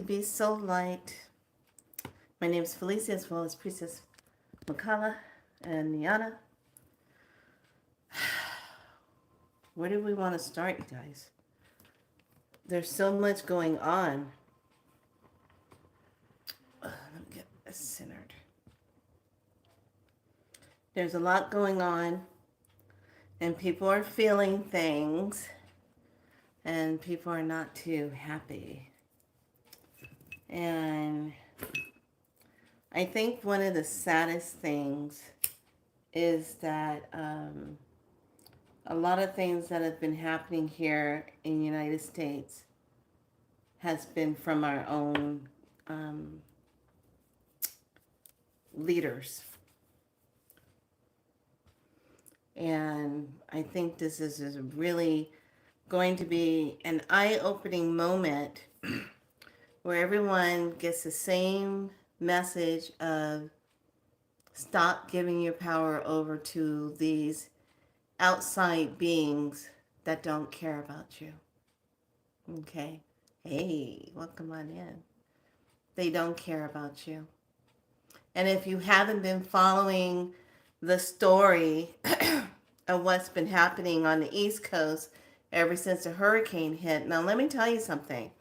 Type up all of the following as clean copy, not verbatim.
Be so light. My name is Felicia, as well as Priestess Makala and Niana. Where do we want to start, you guys? There's so much going on. Let me get this centered. There's a lot going on, and people are feeling things, and people are not too happy. And I think one of the saddest things is that a lot of things that have been happening here in the United States has been from our own leaders. And I think this is really going to be an eye-opening moment where everyone gets the same message of stop giving your power over to these outside beings that don't care about you. Okay? Hey, welcome on in. They don't care about you. And if you haven't been following the story of what's been happening on the East Coast ever since the hurricane hit, now let me tell you something.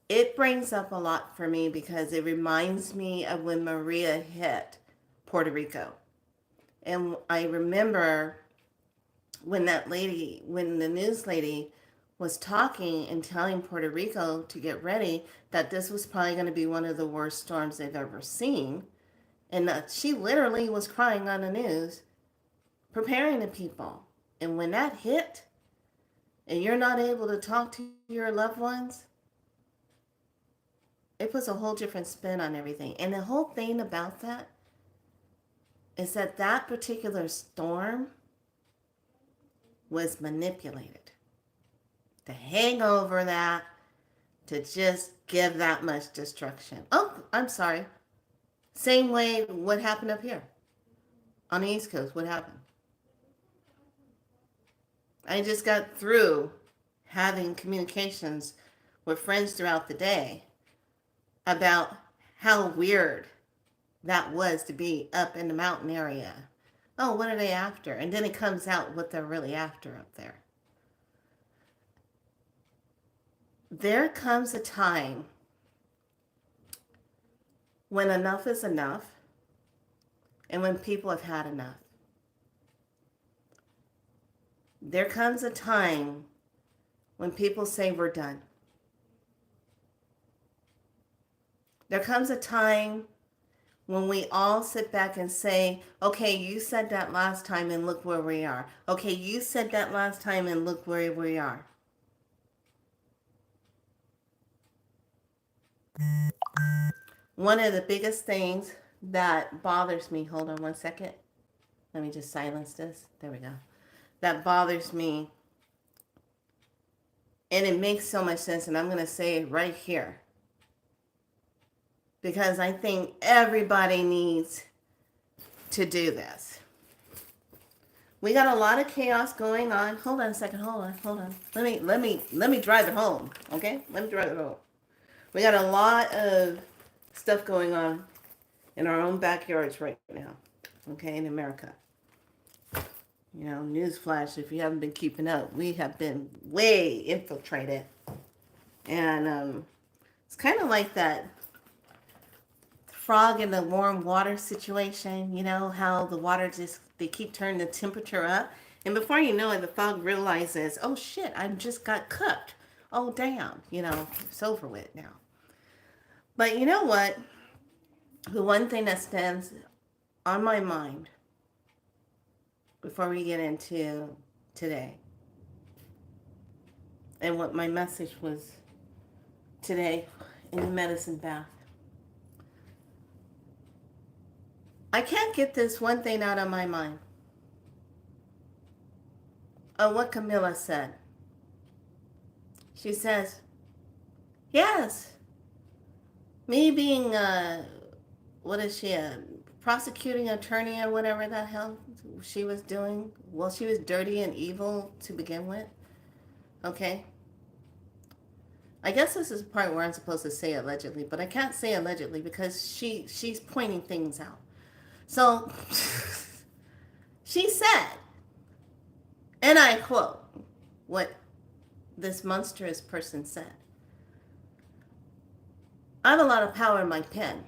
It brings up a lot for me because it reminds me of when Maria hit Puerto Rico. And I remember when the news lady was talking and telling Puerto Rico to get ready, that this was probably going to be one of the worst storms they've ever seen. And she literally was crying on the news, preparing the people. And when that hit, and you're not able to talk to your loved ones, it puts a whole different spin on everything. And the whole thing about that is that that particular storm was manipulated to hang over that, to just give that much destruction. Oh, I'm sorry. Same way what happened up here on the East Coast. What happened? I just got through having communications with friends throughout the day about how weird that was to be up in the mountain area. Oh, what are they after? And then it comes out what they're really after up there. There comes a time when enough is enough and when people have had enough. There comes a time when people say we're done. There comes a time when we all sit back and say, okay, you said that last time and look where we are. Okay, you said that last time and look where we are. One of the biggest things that bothers me, hold on one second. Let me just silence this. There we go. That bothers me. And it makes so much sense, and I'm going to say it right here. Because I think everybody needs to do this. We got a lot of chaos going on. Hold on a second. Hold on. Let me drive it home. Okay? Let me drive it home. We got a lot of stuff going on in our own backyards right now. Okay, in America. You know, newsflash, if you haven't been keeping up, we have been way infiltrated. And it's kind of like that frog in the warm water situation. You know, how the water they keep turning the temperature up. And before you know it, the frog realizes, oh shit, I just got cooked. Oh damn, you know, it's over with now. But you know what? The one thing that stands on my mind before we get into today and what my message was today in the medicine bath. I can't get this one thing out of my mind. Oh, what Camilla said. She says, yes, me being, what is she, a prosecuting attorney or whatever the hell she was doing. Well, she was dirty and evil to begin with. Okay. I guess this is the part where I'm supposed to say allegedly, but I can't say allegedly because she's pointing things out. So she said, and I quote what this monstrous person said: I have a lot of power in my pen,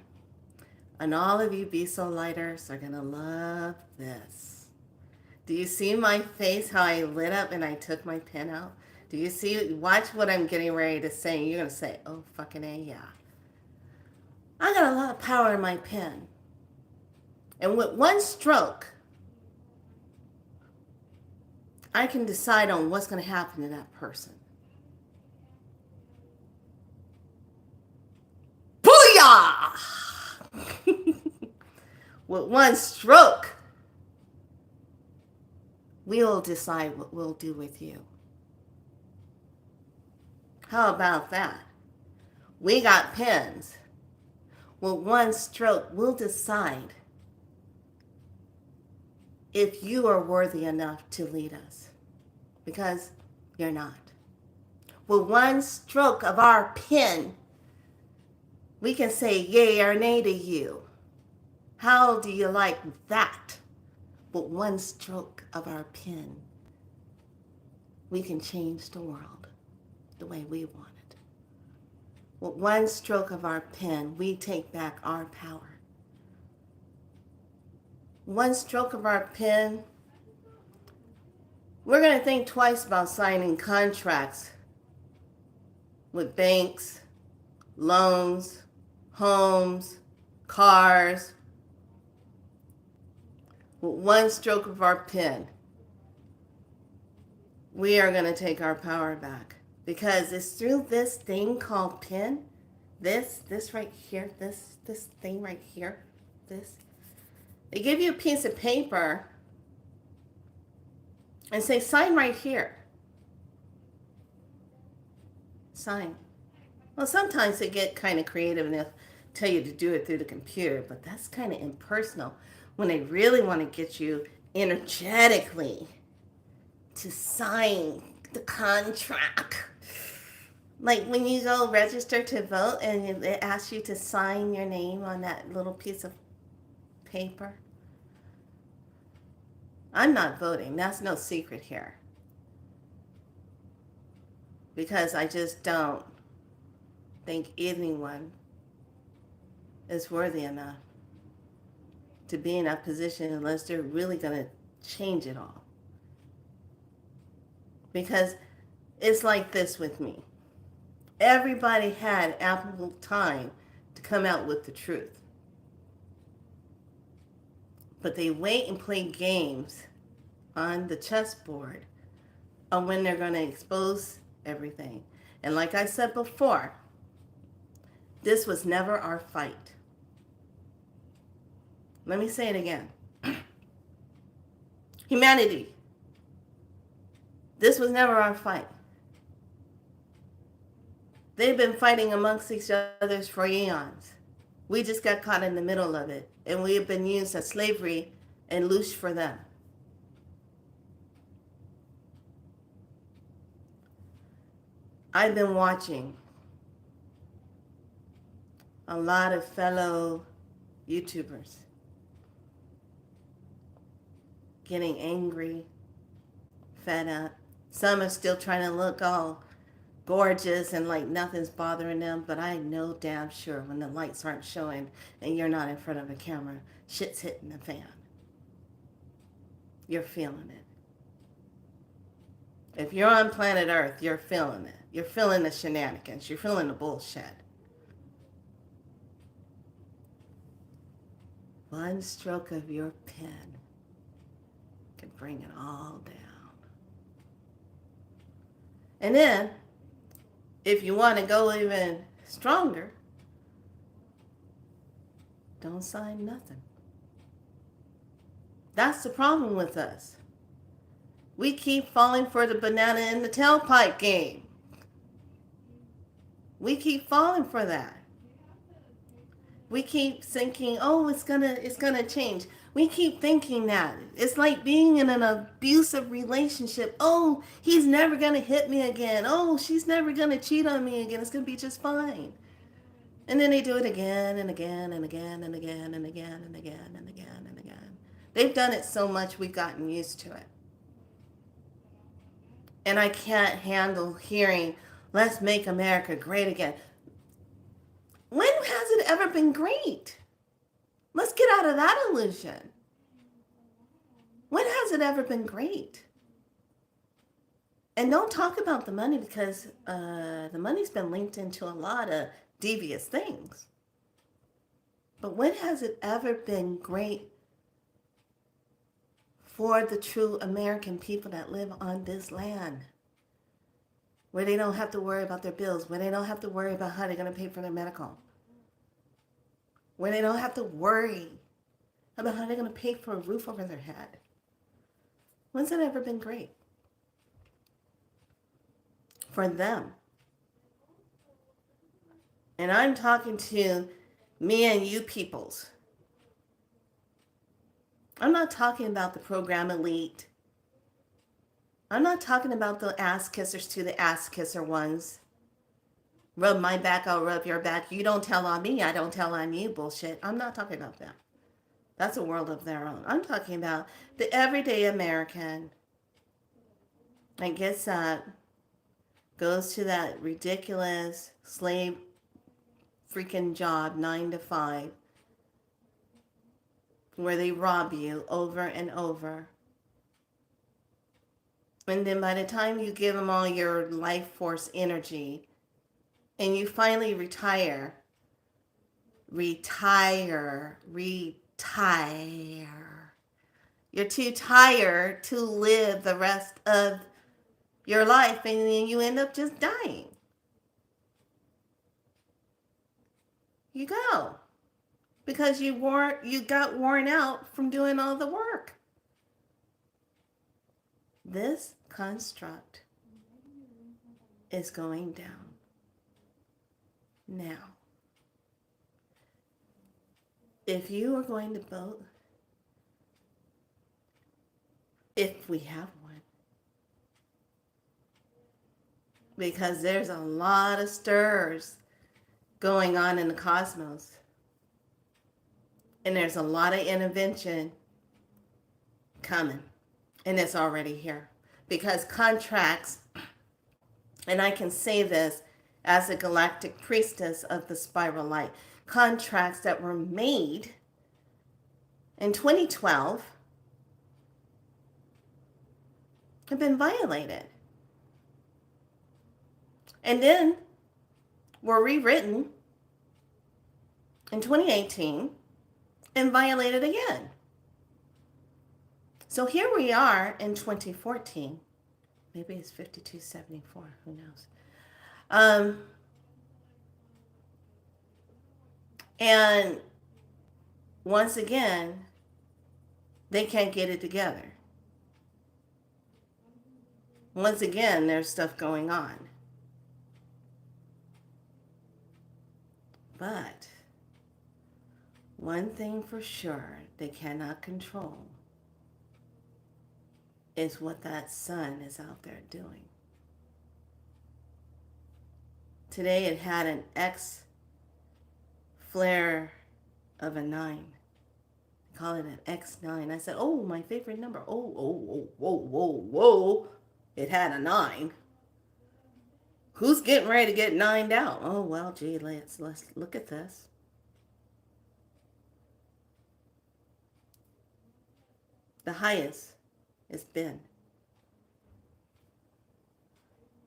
and all of you Be So Lighters are gonna love this. Do you see my face, how I lit up and I took my pen out? Do you see? Watch what I'm getting ready to say. You're gonna say, oh, fucking A, yeah. I got a lot of power in my pen. And with one stroke, I can decide on what's going to happen to that person. Booyah! With one stroke, we'll decide what we'll do with you. How about that? We got pens. With one stroke, we'll decide if you are worthy enough to lead us. Because you're not. With one stroke of our pen, we can say yay or nay to you. How do you like that? With one stroke of our pen, we can change the world the way we want it. With one stroke of our pen, we take back our power. One stroke of our pen, we're going to think twice about signing contracts with banks, loans, homes, cars. With one stroke of our pen, we are going to take our power back. Because it's through this thing called pen, this right here, this thing right here, this. They give you a piece of paper and say, sign right here. Sign. Well, sometimes they get kind of creative and they'll tell you to do it through the computer, but that's kind of impersonal when they really want to get you energetically to sign the contract. Like when you go register to vote and they ask you to sign your name on that little piece of paper. I'm not voting. That's no secret here. Because I just don't think anyone is worthy enough to be in that position unless they're really going to change it all. Because it's like this with me. Everybody had ample time to come out with the truth. But they wait and play games on the chessboard on when they're going to expose everything. And like I said before, this was never our fight. Let me say it again. Humanity. This was never our fight. They've been fighting amongst each other for eons. We just got caught in the middle of it, and we have been used as slavery and loose for them. I've been watching a lot of fellow YouTubers getting angry, fed up. Some are still trying to look all gorgeous and like nothing's bothering them, but I know damn sure when the lights aren't showing and you're not in front of a camera, shit's hitting the fan. You're feeling it. If you're on planet Earth, you're feeling it. You're feeling the shenanigans. You're feeling the bullshit. One stroke of your pen can bring it all down. And then, if you want to go even stronger, don't sign nothing. That's the problem with us. We keep falling for the banana in the tailpipe game. We keep falling for that. We keep thinking, oh, it's gonna change. We keep thinking that. It's like being in an abusive relationship. Oh, he's never gonna hit me again. Oh, she's never gonna cheat on me again. It's gonna be just fine. And then they do it again and again and again and again and again and again and again and again. They've done it so much we've gotten used to it. And I can't handle hearing, let's make America great again. When has it ever been great? Let's get out of that illusion. When has it ever been great? And don't talk about the money because the money's been linked into a lot of devious things. But when has it ever been great for the true American people that live on this land? Where they don't have to worry about their bills, where they don't have to worry about how they're going to pay for their medical, where they don't have to worry about how they're going to pay for a roof over their head. When's it ever been great? For them. And I'm talking to me and you peoples. I'm not talking about the program elite. I'm not talking about the ass kissers to the ass kisser ones. Rub my back, I'll rub your back. You don't tell on me, I don't tell on you bullshit. I'm not talking about that. That's a world of their own. I'm talking about the everyday American that gets up, goes to that ridiculous slave freaking job, 9 to 5, where they rob you over and over. And then by the time you give them all your life force energy and you finally retire, you're too tired to live the rest of your life and then you end up just dying. You go. Because you got worn out from doing all the work. This construct is going down now. If you are going to vote, if we have one, because there's a lot of stirs going on in the cosmos, and there's a lot of intervention coming. And it's already here. Because contracts, and I can say this as a galactic priestess of the spiral light, contracts that were made in 2012 have been violated. And then were rewritten in 2018 and violated again. So here we are in 2014. Maybe it's 5274. Who knows? And once again, they can't get it together. Once again, there's stuff going on. But one thing for sure, they cannot control is what that sun is out there doing. Today it had an X flare of a 9. They call it an X9. I said, oh, my favorite number. Whoa. It had a 9. Who's getting ready to get 9'd out? Oh, well, gee, let's look at this. The highest it's been.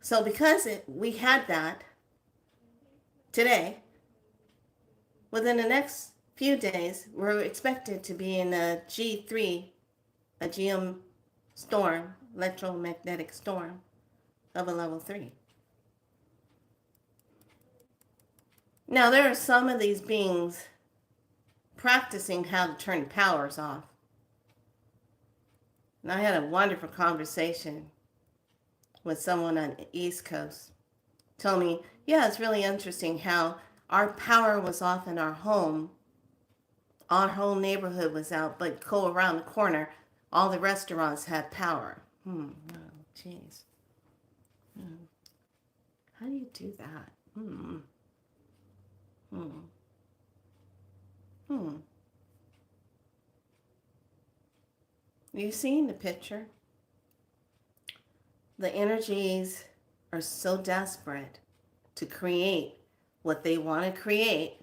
So because we had that today, within the next few days, we're expected to be in a G3, a GM storm, electromagnetic storm of a level 3. Now, there are some of these beings practicing how to turn the powers off. And I had a wonderful conversation with someone on the East Coast. Told me, yeah, it's really interesting how our power was off in our home Our whole neighborhood was out, but go around the corner, all the restaurants had power. Oh, jeez. How do you do that? Hmm. Hmm. Hmm. You seen the picture? The energies are so desperate to create what they want to create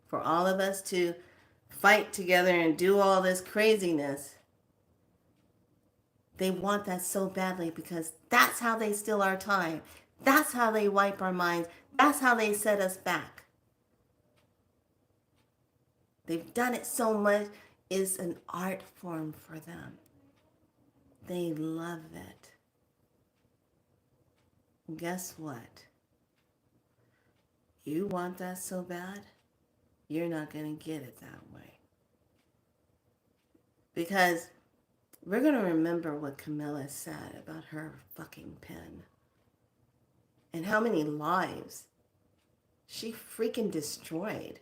for all of us to fight together and do all this craziness. They want that so badly because that's how they steal our time. That's how they wipe our minds. That's how they set us back. They've done it so much. It's an art form for them. They love it. And guess what? You want that so bad, you're not going to get it that way. Because we're going to remember what Camilla said about her fucking pen. And how many lives she freaking destroyed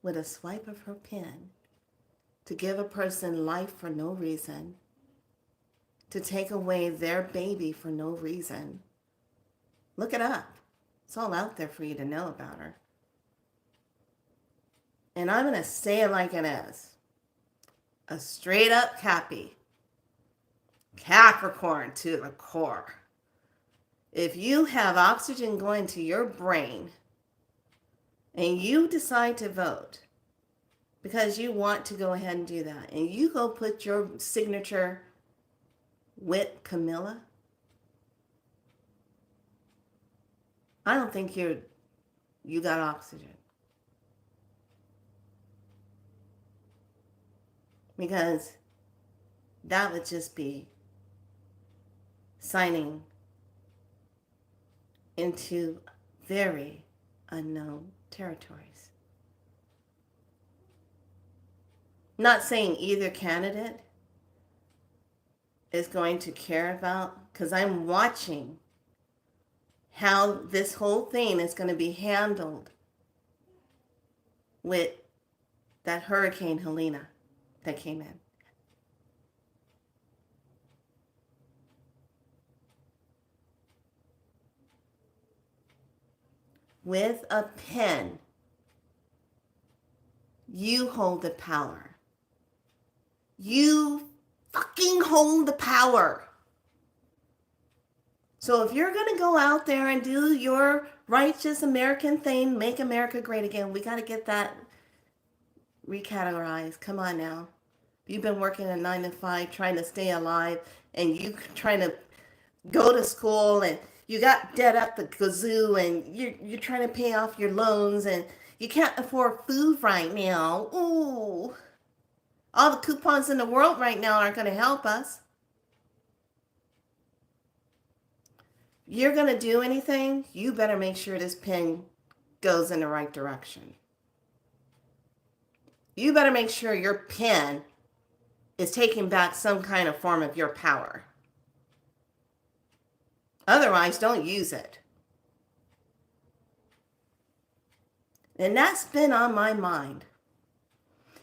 with a swipe of her pen to give a person life for no reason, to take away their baby for no reason. Look it up. It's all out there for you to know about her. And I'm going to say it like it is. A straight up Cappy. Capricorn to the core. If you have oxygen going to your brain and you decide to vote because you want to go ahead and do that, and you go put your signature with Camilla, I don't think you got oxygen. Because that would just be signing into very unknown territories. Not saying either candidate is going to care about, because I'm watching how this whole thing is going to be handled with that Hurricane Helena that came in. With a pen, you hold the power. You fucking hold the power. So if you're going to go out there and do your righteous American thing, make America great again, we got to get that recategorized. Come on now. You've been working a 9 to 5 trying to stay alive, and you trying to go to school, and you got debt up the kazoo, and you're trying to pay off your loans, and you can't afford food right now. Ooh. All the coupons in the world right now aren't going to help us. You're going to do anything, you better make sure this pen goes in the right direction. You better make sure your pen is taking back some kind of form of your power. Otherwise, don't use it. And that's been on my mind.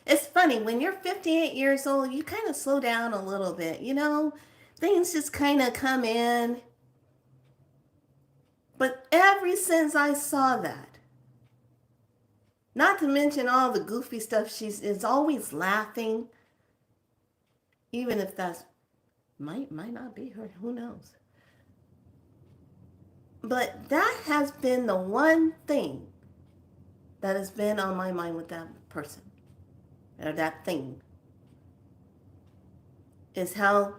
It's funny, when you're 58 years old, you kind of slow down a little bit, you know? Things just kind of come in. But ever since I saw that, not to mention all the goofy stuff, is always laughing, even if that's might not be her, who knows. But that has been the one thing that has been on my mind with that person, or that thing, is how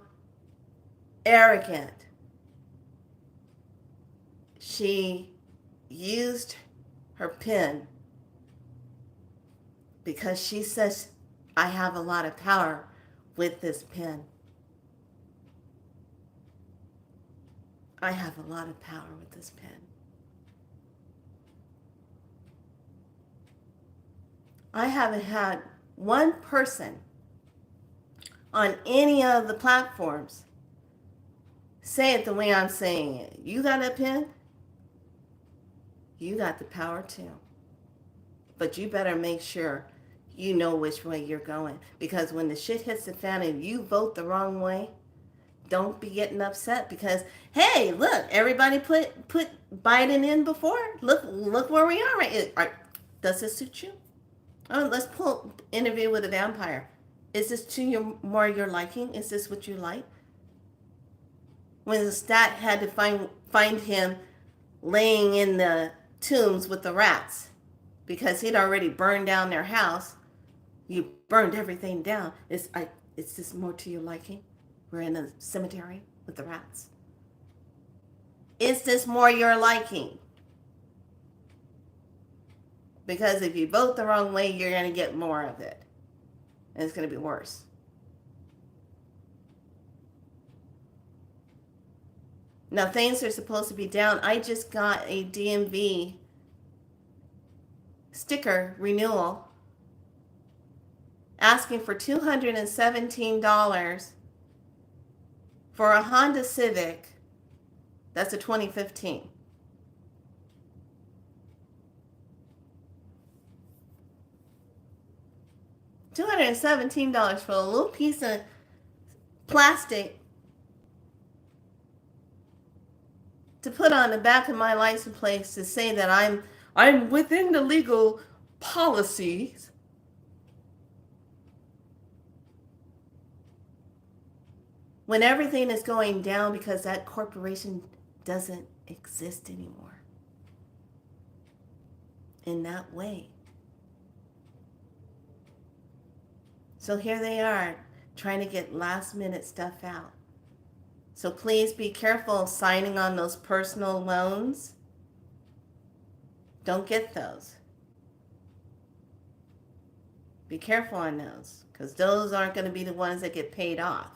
arrogant she used her pen because she says, I have a lot of power with this pen. I have a lot of power with this pen. I haven't had one person on any of the platforms say it the way I'm saying it. You got a pen? You got the power too. But you better make sure you know which way you're going. Because when the shit hits the fan and you vote the wrong way, don't be getting upset because, hey, look, everybody put Biden in before. Look where we are does this suit you? Oh, let's pull Interview with a Vampire. Is this to your liking? Is this what you like? When the stat had to find him laying in the tombs with the rats because he'd already burned down their house. You burned everything down. Is this more to your liking? We're in a cemetery with the rats. Is this more your liking? Because if you vote the wrong way, you're going to get more of it. And it's going to be worse. Now, things are supposed to be down. I just got a DMV sticker renewal asking for $217 for a Honda Civic. That's a 2015. $217 for a little piece of plastic to put on the back of my license plate to say that I'm within the legal policies. When everything is going down because that corporation doesn't exist anymore in that way. So here they are trying to get last minute stuff out. So please be careful signing on those personal loans. Don't get those. Be careful on those because those aren't going to be the ones that get paid off.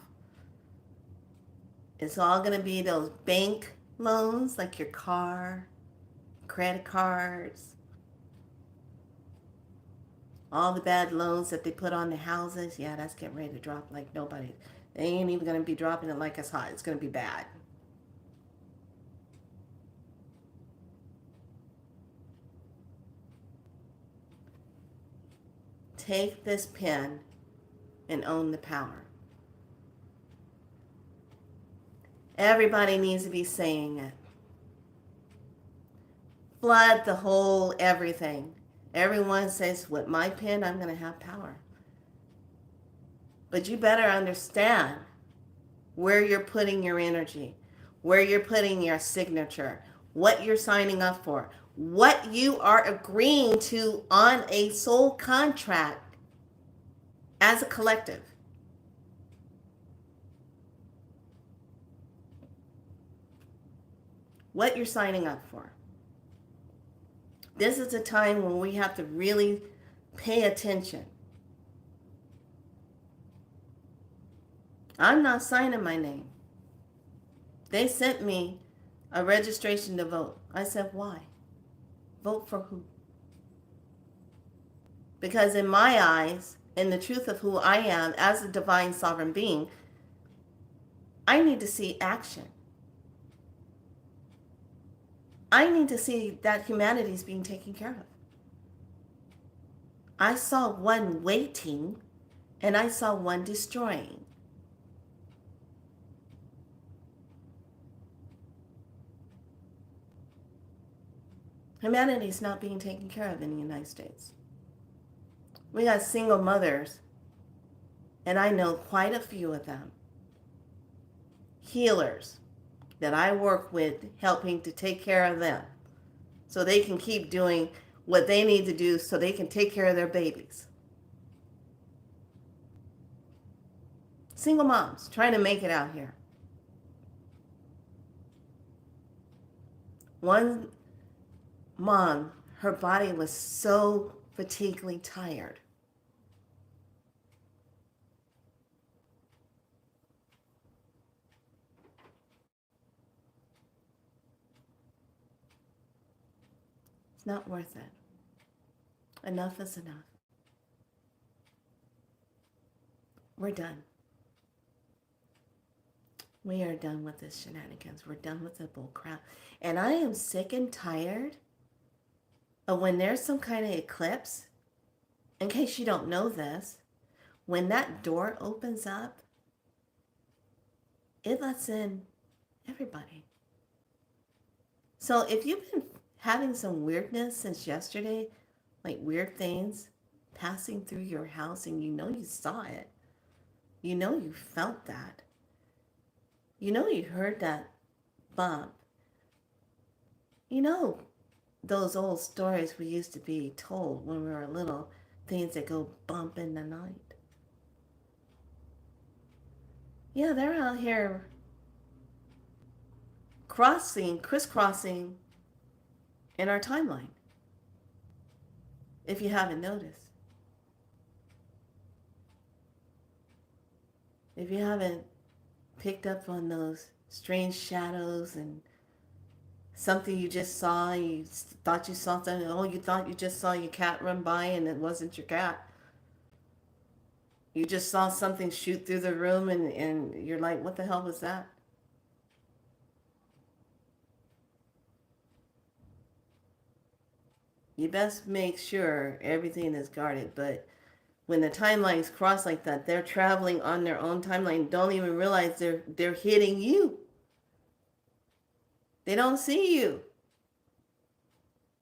It's all going to be those bank loans like your car, credit cards, all the bad loans that they put on the houses. Yeah, that's getting ready to drop like nobody. They ain't even going to be dropping it like it's hot. It's going to be bad. Take this pen and own the power. Everybody needs to be saying it. Flood the whole everything. Everyone says, with my pen, I'm going to have power. But you better understand where you're putting your energy, where you're putting your signature, what you're signing up for, what you are agreeing to on a soul contract as a collective. What you're signing up for. This is a time when we have to really pay attention. I'm not signing my name. They sent me a registration to vote. I said, why? Vote for who? Because in my eyes, in the truth of who I am as a divine sovereign being, I need to see action. I need to see that humanity is being taken care of. I saw one waiting and I saw one destroying. Humanity is not being taken care of in the United States. We got single mothers, and I know quite a few of them, healers that I work with, helping to take care of them so they can keep doing what they need to do so they can take care of their babies. Single moms trying to make it out here. One mom, her body was so fatiguely tired. It's not worth it. Enough is enough. We're done. We are done with this shenanigans. We're done with the bull crap. And I am sick and tired of when there's some kind of eclipse in case you don't know this, when that door opens up, it lets in everybody. So if you've been having some weirdness since yesterday, like weird things passing through your house and you know you saw it, you know you felt that, you know you heard that bump, you know those old stories we used to be told when we were little, things that go bump in the night. Yeah, they're out here crisscrossing in our timeline, if you haven't noticed. If you haven't picked up on those strange shadows and something you just saw, you thought you saw something, oh, you thought you just saw your cat run by and it wasn't your cat. You just saw something shoot through the room and you're like, what the hell was that? You best make sure everything is guarded. But when the timelines cross like that, they're traveling on their own timeline, don't even realize they're hitting you. They don't see you.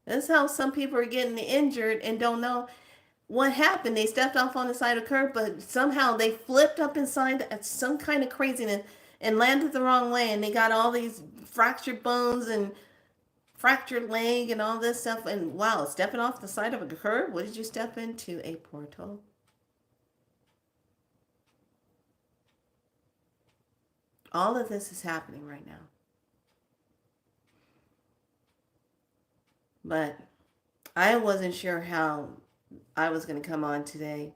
That's how some people are getting injured and don't know what happened. They stepped off on the side of the curb, but somehow they flipped up inside at some kind of craziness and landed the wrong way, and they got all these fractured bones and fractured leg and all this stuff. And wow, stepping off the side of a curb, what did you step into? A portal. All of this is happening right now. But I wasn't sure how I was going to come on today.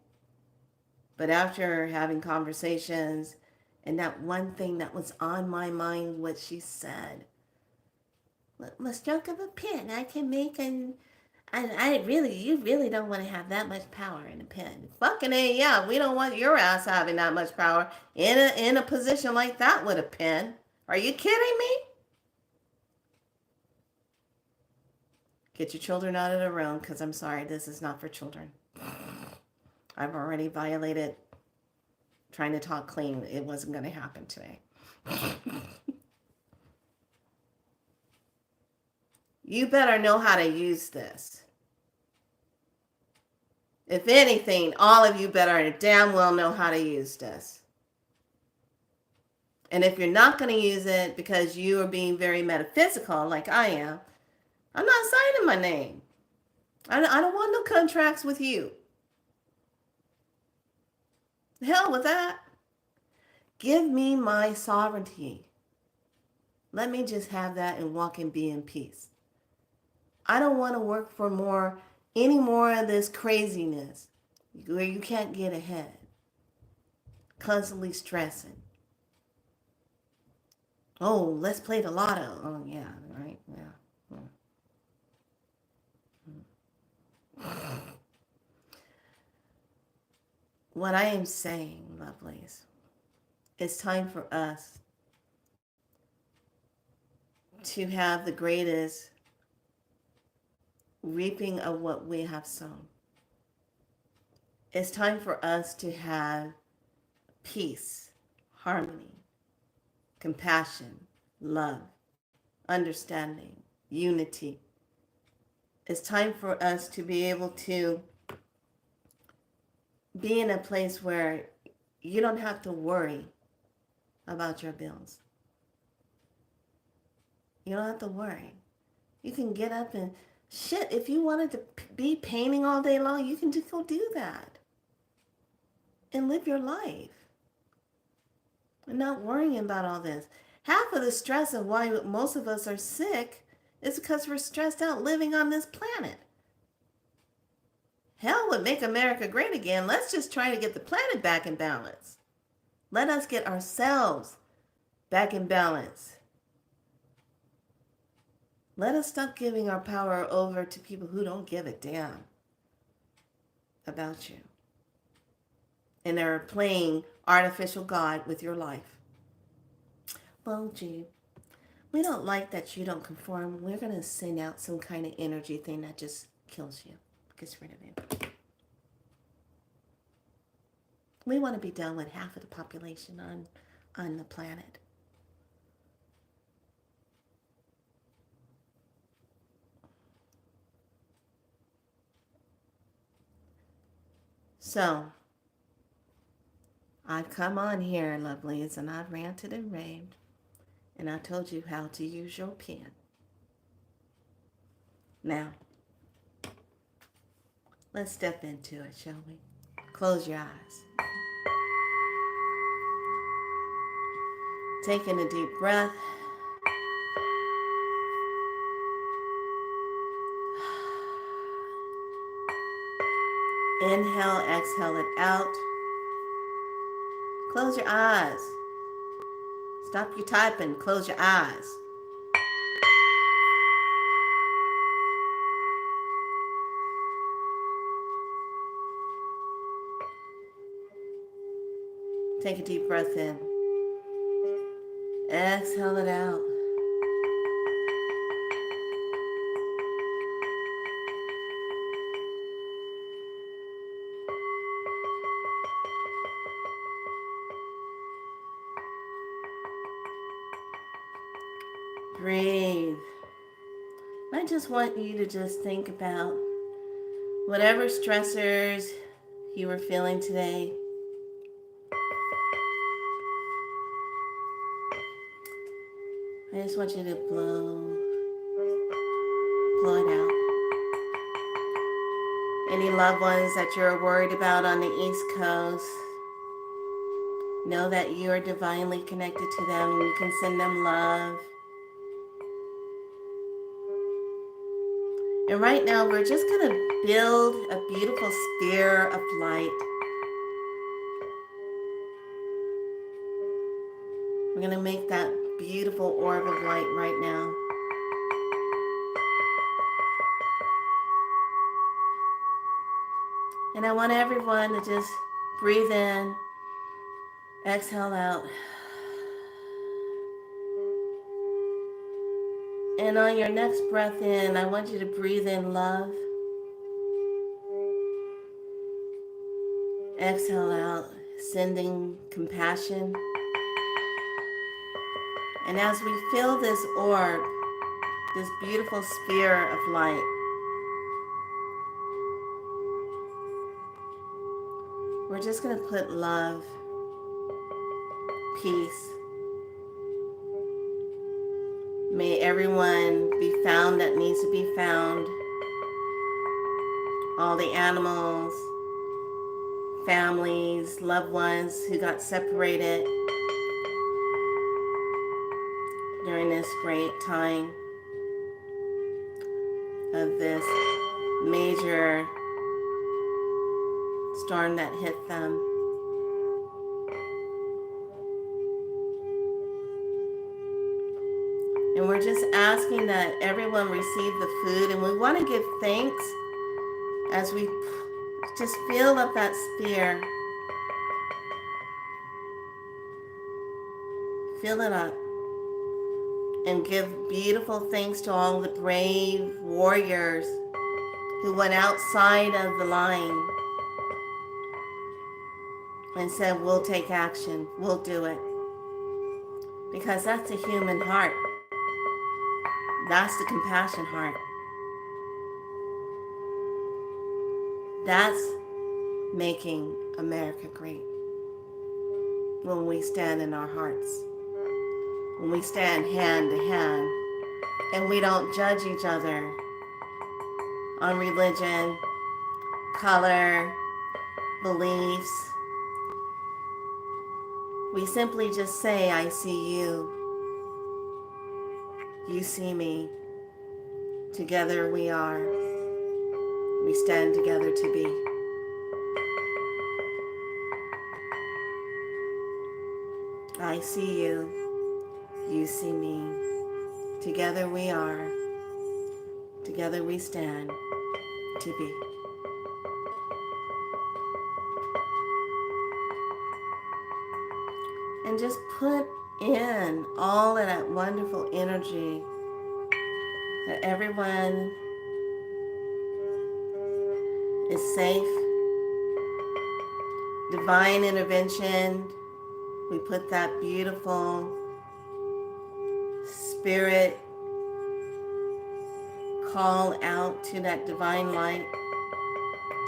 But after having conversations and that one thing that was on my mind, what she said, with a stroke of a pen, I can make and you really don't want to have that much power in a pen. Fucking A, yeah, we don't want your ass having that much power in a position like that with a pen. Are you kidding me? Get your children out of the room, because I'm sorry, this is not for children. I've already violated trying to talk clean. It wasn't going to happen today. You better know how to use this. If anything, all of you better damn well know how to use this. And if you're not going to use it because you are being very metaphysical like I am, I'm not signing my name. I don't want no contracts with you. Hell with that. Give me my sovereignty. Let me just have that and walk and be in peace. I don't want to work for any more of this craziness where you can't get ahead. Constantly stressing. Oh, let's play the lotto. Oh, yeah, right? Yeah. What I am saying, lovelies, it's time for us to have the greatest reaping of what we have sown. It's time for us to have peace, harmony, compassion, love, understanding, unity. It's time for us to be able to be in a place where you don't have to worry about your bills. You don't have to worry. You can get up and shit, if you wanted to be painting all day long, you can just go do that and live your life and not worrying about all this. Half of the stress of why most of us are sick is because we're stressed out living on this planet. Hell would make America great again. Let's just try to get the planet back in balance. Let us get ourselves back in balance. Let us stop giving our power over to people who don't give a damn about you. And they're playing artificial God with your life. Well, gee, we don't like that you don't conform. We're going to send out some kind of energy thing that just kills you. Gets rid of you. We want to be done with half of the population on the planet. So, I've come on here, lovelies, and I've ranted and raved, and I told you how to use your pen. Now, let's step into it, shall we? Close your eyes. Taking a deep breath. Inhale, exhale it out. Close your eyes. Stop your typing. Close your eyes. Take a deep breath in. Exhale it out. Breathe. I just want you to just think about whatever stressors you were feeling today. I just want you to blow it out. Any loved ones that you're worried about on the East Coast, know that you are divinely connected to them and you can send them love. And right now, we're just going to build a beautiful sphere of light. We're going to make that beautiful orb of light right now. And I want everyone to just breathe in, exhale out. And on your next breath in, I want you to breathe in love. Exhale out, sending compassion. And as we fill this orb, this beautiful sphere of light, we're just going to put love, peace. May everyone be found that needs to be found. All the animals, families, loved ones who got separated during this great time of this major storm that hit them. And we're just asking that everyone receive the food, and we want to give thanks as we just fill up that sphere. Fill it up. And give beautiful thanks to all the brave warriors who went outside of the line and said, we'll take action, we'll do it. Because that's a human heart. That's the compassion heart. That's making America great. When we stand in our hearts. When we stand hand to hand and we don't judge each other on religion, color, beliefs. We simply just say, I see you. You see me. Together we are. We stand together to be. I see you. You see me. Together we are. Together we stand to be. And just put in all of that wonderful energy that everyone is safe. divine intervention. We put that beautiful spirit call out to that divine light,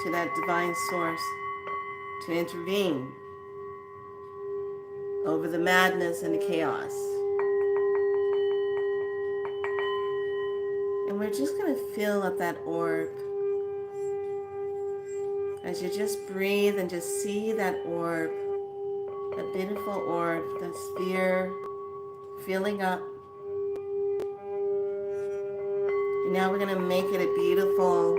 to that divine source, to intervene over the madness and the chaos. And we're just going to fill up that orb. As you just breathe and just see that orb, that beautiful orb, that sphere filling up. And now we're going to make it a beautiful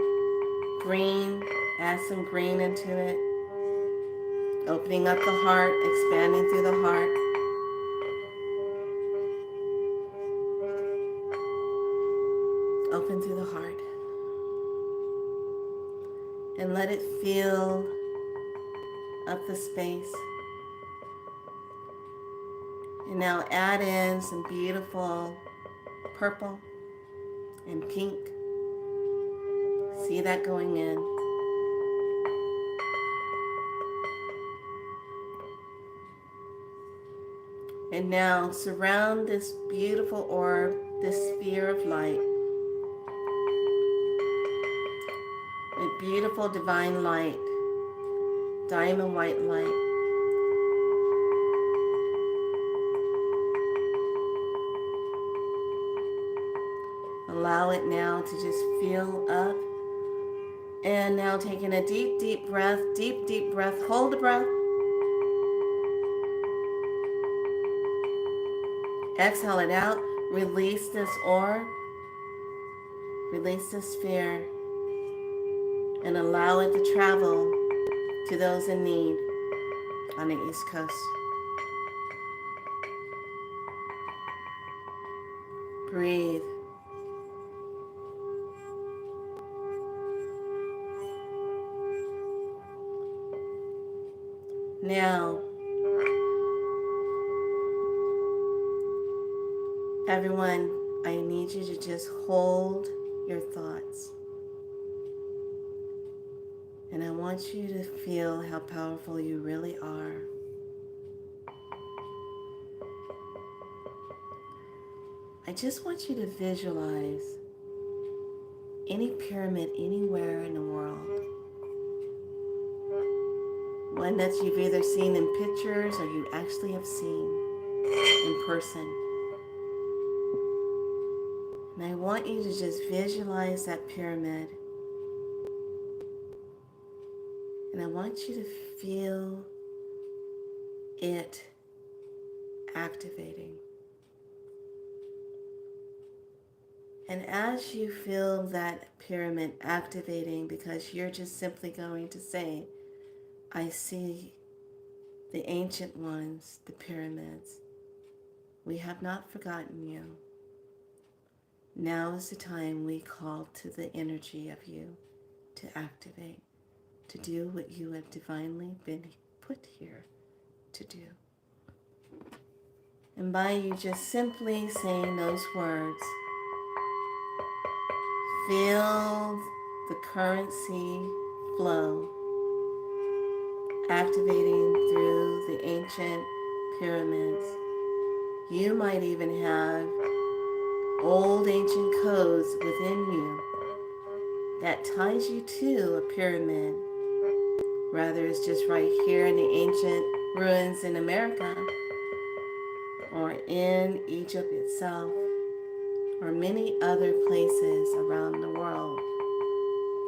green, add some green into it. Opening up the heart, expanding through the heart. Open through the heart. And let it fill up the space. And now add in some beautiful purple and pink. See that going in. And now surround this beautiful orb, this sphere of light, with beautiful divine light, diamond white light. Allow it now to just fill up. And now taking a deep, deep breath, deep breath. Hold the breath. Exhale it out. Release this orb. Release this sphere. And allow it to travel to those in need on the East Coast. Breathe. Now, everyone, I need you to just hold your thoughts. And I want you to feel how powerful you really are. I just want you to visualize any pyramid anywhere in the world. One that you've either seen in pictures or you actually have seen in person. And I want you to just visualize that pyramid. And I want you to feel it activating. And as you feel that pyramid activating, because you're just simply going to say, I see the ancient ones, the pyramids. We have not forgotten you. Now is the time we call to the energy of you to activate, to do what you have divinely been put here to do. And by you just simply saying those words, feel the currency flow, activating through the ancient pyramids. You might even have old ancient codes within you that ties you to a pyramid. Whether it's just right here in the ancient ruins in America, or in Egypt itself, or many other places around the world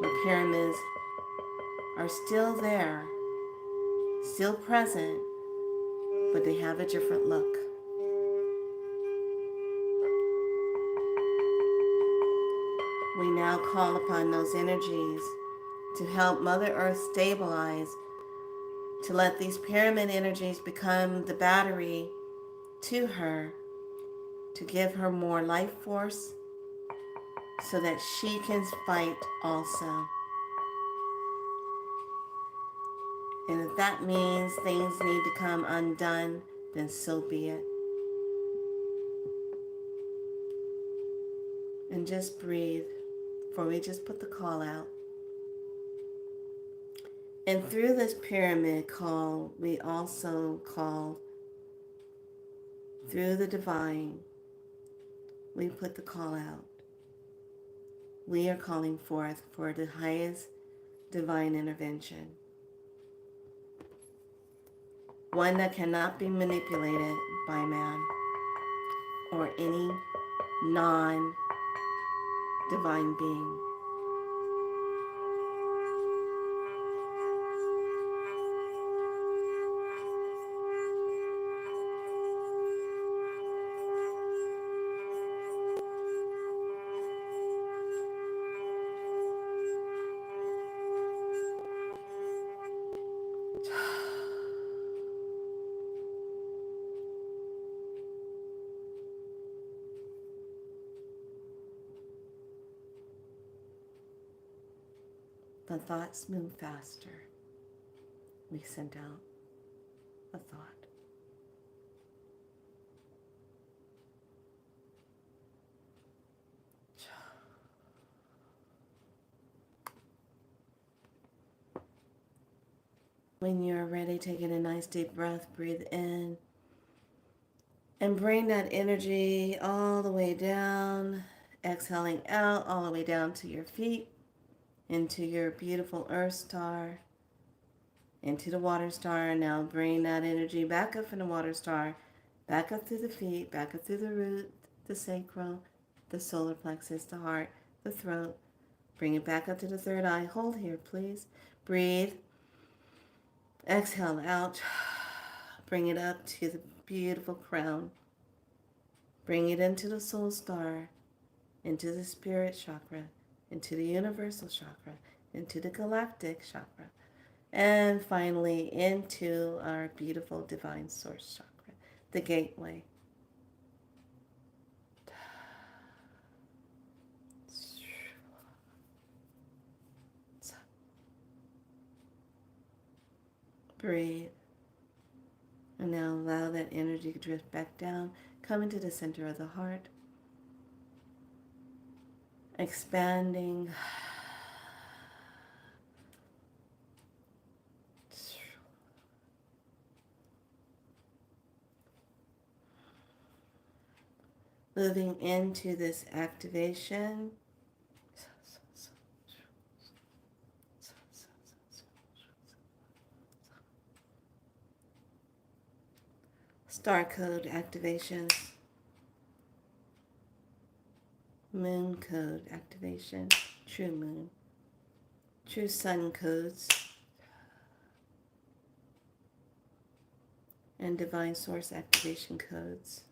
where pyramids are still there, still present, but they have a different look. We now call upon those energies to help Mother Earth stabilize, to let these pyramid energies become the battery to her, to give her more life force so that she can fight also. And if that means things need to come undone, then so be it. And just breathe, for we just put the call out. And through this pyramid call, we also call through the divine, we put the call out. We are calling forth for the highest divine intervention. One that cannot be manipulated by man or any non-divine being. The thoughts move faster. We send out a thought. When you're ready, taking a nice deep breath, breathe in and bring that energy all the way down, exhaling out all the way down to your feet, into your beautiful earth star, into the water star. Now bring that energy back up from the water star, back up through the feet, back up through the root, the sacral, the solar plexus, the heart, the throat. Bring it back up to the third eye. Hold here, please. Breathe. Exhale out. Bring it up to the beautiful crown. Bring it into the soul star, into the spirit chakra, into the universal chakra, into the galactic chakra, and finally into our beautiful divine source chakra, the gateway. Breathe. And now allow that energy to drift back down, come into the center of the heart, expanding. Moving into this activation. Star code activations. Moon code activation. True moon. True sun codes. And divine source activation codes.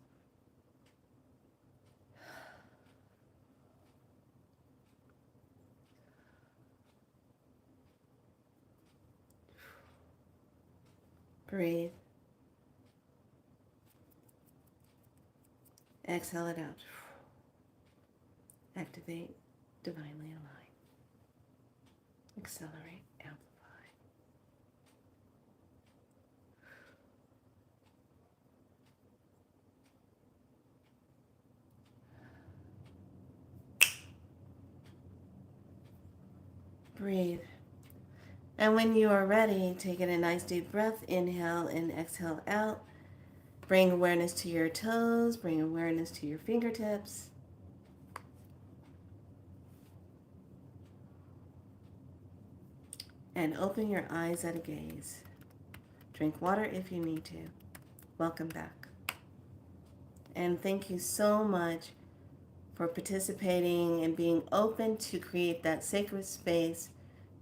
Breathe. Exhale it out. Activate, divinely align. Accelerate, amplify. Breathe. And when you are ready, taking a nice deep breath, inhale and exhale out. Bring awareness to your toes, bring awareness to your fingertips. And open your eyes at a gaze. Drink water if you need to. Welcome back. And thank you so much for participating and being open to create that sacred space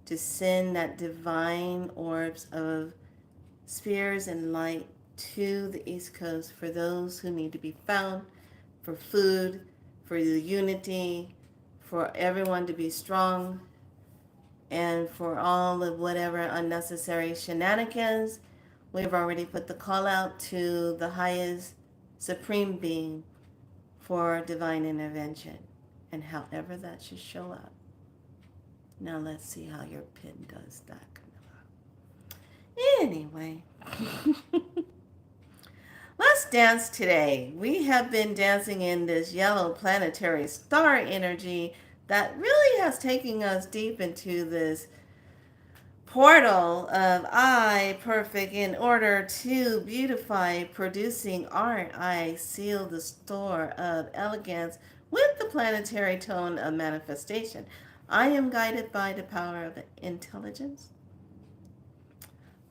to send that divine orbs of spheres and light to the East Coast for those who need to be found, for food, for the unity, for everyone to be strong, and for all of whatever unnecessary shenanigans. We've already put the call out to the highest supreme being for divine intervention, and however that should show up. Now let's see how your pin does that, Camilla. Anyway. Let's dance today. We have been dancing in this yellow planetary star energy that really has taken us deep into this portal of I, perfect in order to beautify, producing art. I seal the store of elegance with the planetary tone of manifestation. I am guided by the power of intelligence.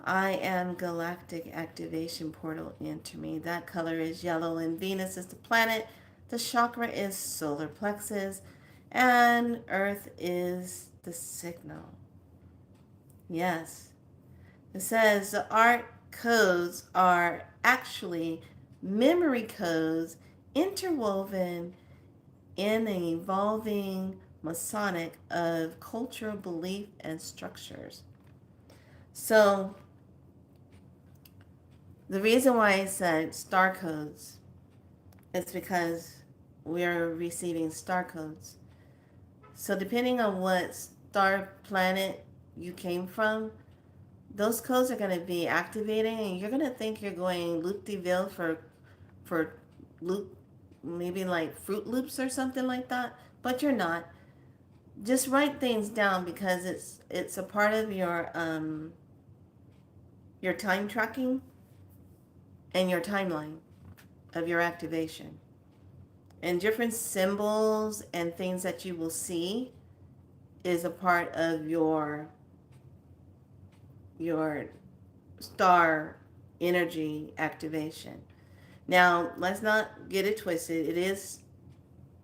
I am galactic activation portal into me. That color is yellow, and Venus is the planet. The chakra is solar plexus, and Earth is the signal. Yes. It says the art codes are actually memory codes interwoven in an evolving Masonic of cultural belief and structures. So the reason why I said star codes is because we're receiving star codes. So depending on what star planet you came from, those codes are going to be activating, and you're going to think you're going loop-de-ville for loop, maybe like Fruit Loops or something like that, but you're not. Just write things down because it's a part of your time tracking and your timeline of your activation. And different symbols and things that you will see is a part of your star energy activation. Now, let's not get it twisted. It is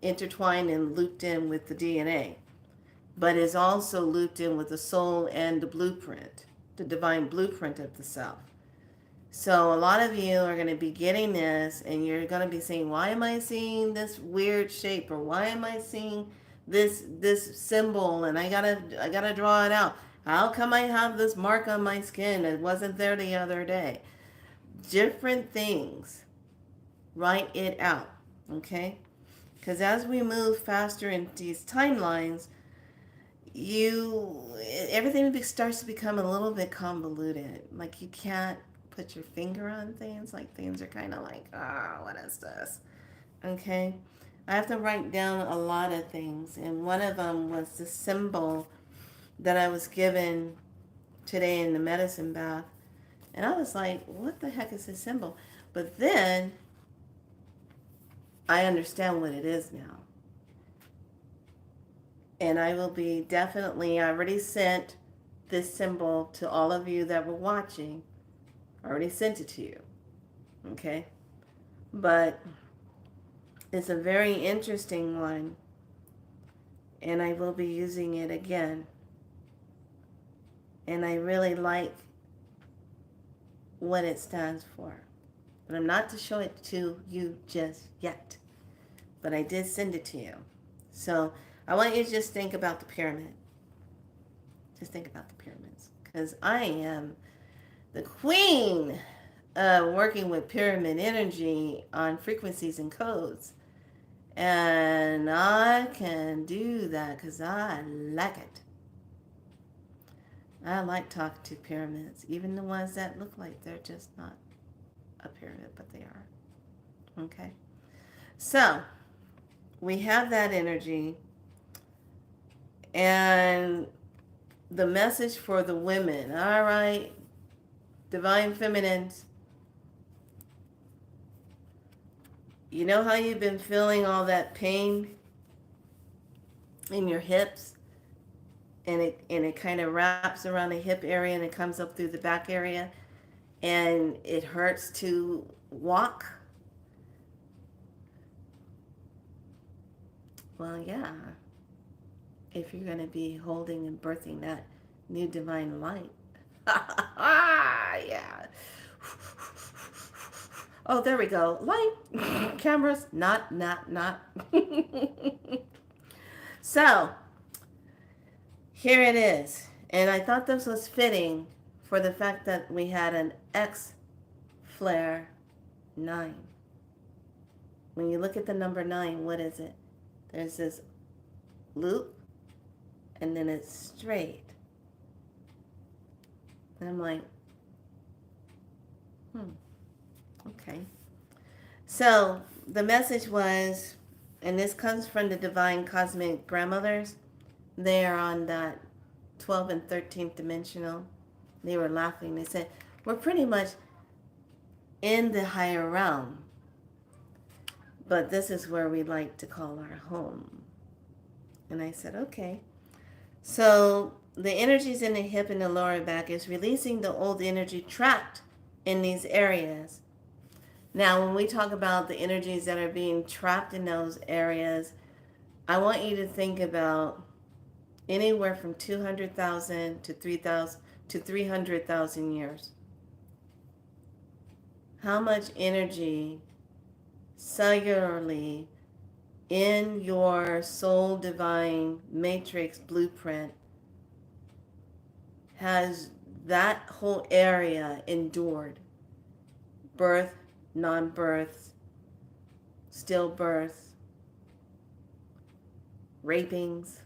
intertwined and looped in with the DNA, but is also looped in with the soul and the blueprint, the divine blueprint of the self. So a lot of you are going to be getting this, and you're going to be saying, why am I seeing this weird shape, or why am I seeing this symbol, and I gotta draw it out. How come I have this mark on my skin? It wasn't there the other day. Different things. Write it out, okay? Because as we move faster in these timelines, everything starts to become a little bit convoluted. Like you can't put your finger on things. Like things are kind of like, what is this? Okay? I have to write down a lot of things, and one of them was the symbol that I was given today in the medicine bath. And I was like, what the heck is this symbol? But then I understand what it is now. And I will be definitely, I already sent this symbol to all of you that were watching. I already sent it to you. Okay? But it's a very interesting one. And I will be using it again. And I really like what it stands for. But I'm not to show it to you just yet. But I did send it to you. So I want you to just think about the pyramid. Just think about the pyramids. Because I am the queen of working with pyramid energy on frequencies and codes. And I can do that because I like it. I like talking to pyramids, even the ones that look like they're just not a pyramid, but they are. Okay? So, we have that energy. And the message for the women, all right, divine feminines, you know how you've been feeling all that pain in your hips? And it kind of wraps around the hip area and it comes up through the back area and it hurts to walk. Well, yeah. If you're going to be holding and birthing that new divine light. Yeah. Oh, there we go. Light. Cameras. Not. So, here it is. And I thought this was fitting for the fact that we had an X flare 9. When you look at the number 9, what is it? There's this loop, and then it's straight. And I'm like, okay. So the message was, and this comes from the divine cosmic grandmothers, they are on that 12 and 13th dimensional. They were laughing. They said, we're pretty much in the higher realm, but this is where we like to call our home. And I said, okay. So the energies in the hip and the lower back is releasing the old energy trapped in these areas. Now, when we talk about the energies that are being trapped in those areas, I want you to think about anywhere from 200,000 to 3,000 to 300,000 years. How much energy cellularly in your soul divine matrix blueprint has that whole area endured? Birth, non-birth, stillbirth, rapings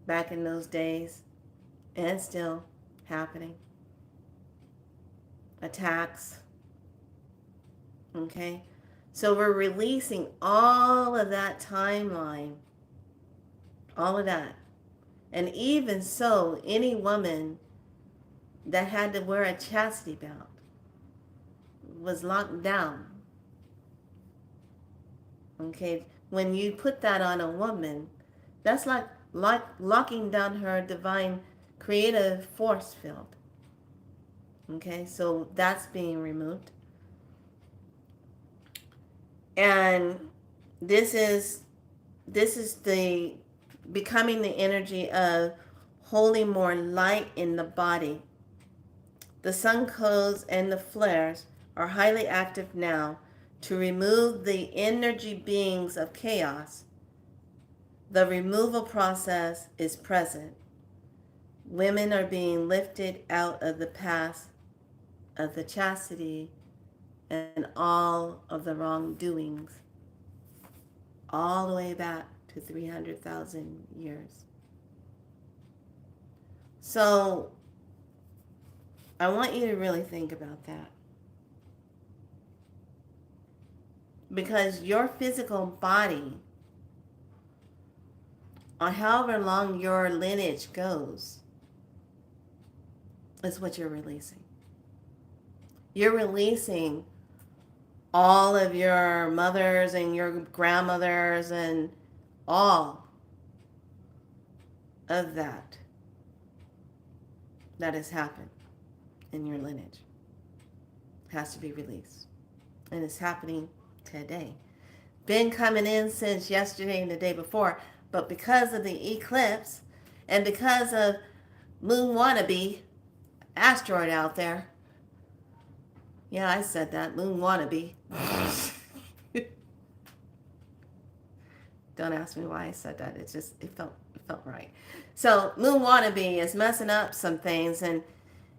back in those days, and still happening. Attacks. Okay? So we're releasing all of that timeline. All of that. And even so, any woman that had to wear a chastity belt was locked down. Okay? When you put that on a woman, that's like locking down her divine creative force field. Okay? So that's being removed. And this is the becoming the energy of holding more light in the body. The sun codes and the flares are highly active now to remove the energy beings of chaos. The removal process is present. Women are being lifted out of the past of the chastity and all of the wrongdoings, all the way back to 300,000 years. So I want you to really think about that. Because your physical body, or however long your lineage goes, is what you're releasing. You're releasing all of your mothers and your grandmothers and all of that has happened in your lineage. Has to be released. And it's happening today. Been coming in since yesterday and the day before, but because of the eclipse and because of Moon Wannabe asteroid out there. Yeah, I said that. Moon Wannabe. Don't ask me why I said that. It felt right. So Moon Wannabe is messing up some things, and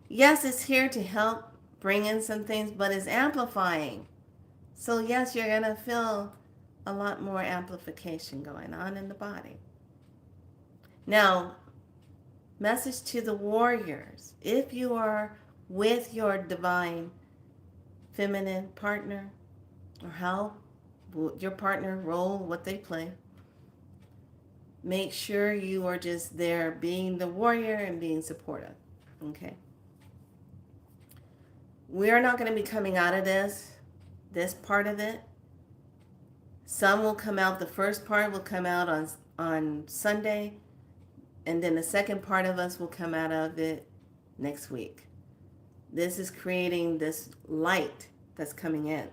yes, it's here to help bring in some things, but it's amplifying. So yes, you're going to feel a lot more amplification going on in the body. Now, message to the warriors. If you are with your divine feminine partner, or how your partner role, what they play, make sure you are just there being the warrior and being supportive. Okay? We are not going to be coming out of this part of it. Some will come out, the first part will come out on Sunday, and then the second part of us will come out of it next week. This is creating this light that's coming in.